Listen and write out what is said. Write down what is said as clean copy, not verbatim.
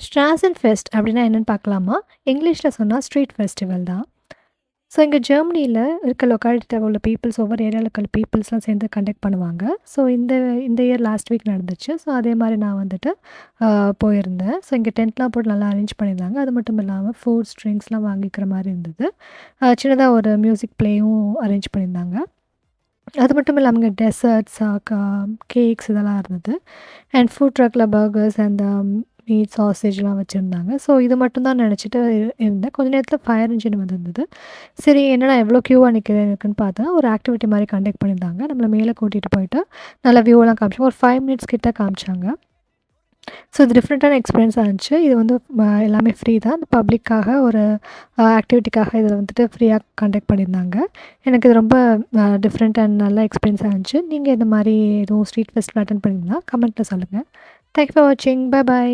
ஸ்ட்ராசன் fest அப்படின்னா என்னன்னு பார்க்கலாமா? இங்கிலீஷ்ல சொன்னா ஸ்ட்ரீட் ஃபெஸ்டிவல் தான். ஸோ இங்க ஜெர்மனியில இருக்க லொக்காலிட்டில உள்ள பீப்பிள்ஸ் ஒவ்வொரு ஏரியால இருக்க பீப்பிள்ஸ்லாம் சேர்ந்து கண்டக்ட் பண்ணுவாங்க. ஸோ இந்த இந்த இயர் லாஸ்ட் வீக் நடந்துச்சு. ஸோ அதே மாரி நான் வந்துட்டு அ போயிருந்தேன். ஸோ இங்க டென்ட்லாம் போட்டு நல்லா அரேஞ்ச் பண்ணியிருந்தாங்க. அது மட்டும் இல்லாம ஃபுட்ஸ், ட்ரிங்க்ஸ்லாம் வாங்கிக்கிற மாரி இருந்தது. சின்னதா ஒரு மியூசிக் ப்ளேயும் அரேஞ்ச் பண்ணியிருந்தாங்க. அது மட்டும் இல்லாம இங்க டெசர்ட்ஸ், கேக்ஸ் இதெல்லாம் இருந்தது. அண்ட் ஃபுட் ட்ரக்ல பர்கர்ஸ் அண்ட் மீட், சாசேஜ்லாம் வச்சிருந்தாங்க. ஸோ இது மட்டும் தான் நெனச்சுட்டு இருந்தேன். கொஞ்ச நேரத்தில ஃபயர் என்ஜின் வந்திருந்தது. சரி என்னடா எவ்வளோ கியூவா நிக்குதுன்னு பார்த்தா, ஒரு ஆக்டிவிட்டி மாரி கண்டக்ட் பண்ணியிருந்தாங்க. நம்மள மேல கூட்டிட்டு போயிட்டு, நல்லா வியூவெல்லாம் காமிச்சாங்க. ஒரு 5 மினிட்ஸ் கிட்ட காமிச்சாங்க. ஸோ இது டிஃப்ரெண்ட்டான எக்ஸ்பீரியன்ஸா இருந்துச்சு. இது வந்து எல்லாமே ஃப்ரீ தான். இந்த பப்ளிக்காக ஒரு ஆக்டிவிட்டிக்காக இதில வந்துட்டு ஃப்ரீயா கண்டக்ட் பண்ணியிருந்தாங்க. எனக்கு இது ரொம்ப டிஃப்ரெண்ட் அண்ட் நல்ல எக்ஸ்பீரியன்ஸா இருந்துச்சு. நீங்க இந்த மாரி எதுவும் ஸ்ட்ரீட் ஃபெஸ்டிவல் அட்டெண்ட் பண்ணியிருந்தா கமெண்ட்ல சொல்லுங்க. தேங்க் யூ ஃபார் வாட்சிங். Bye by.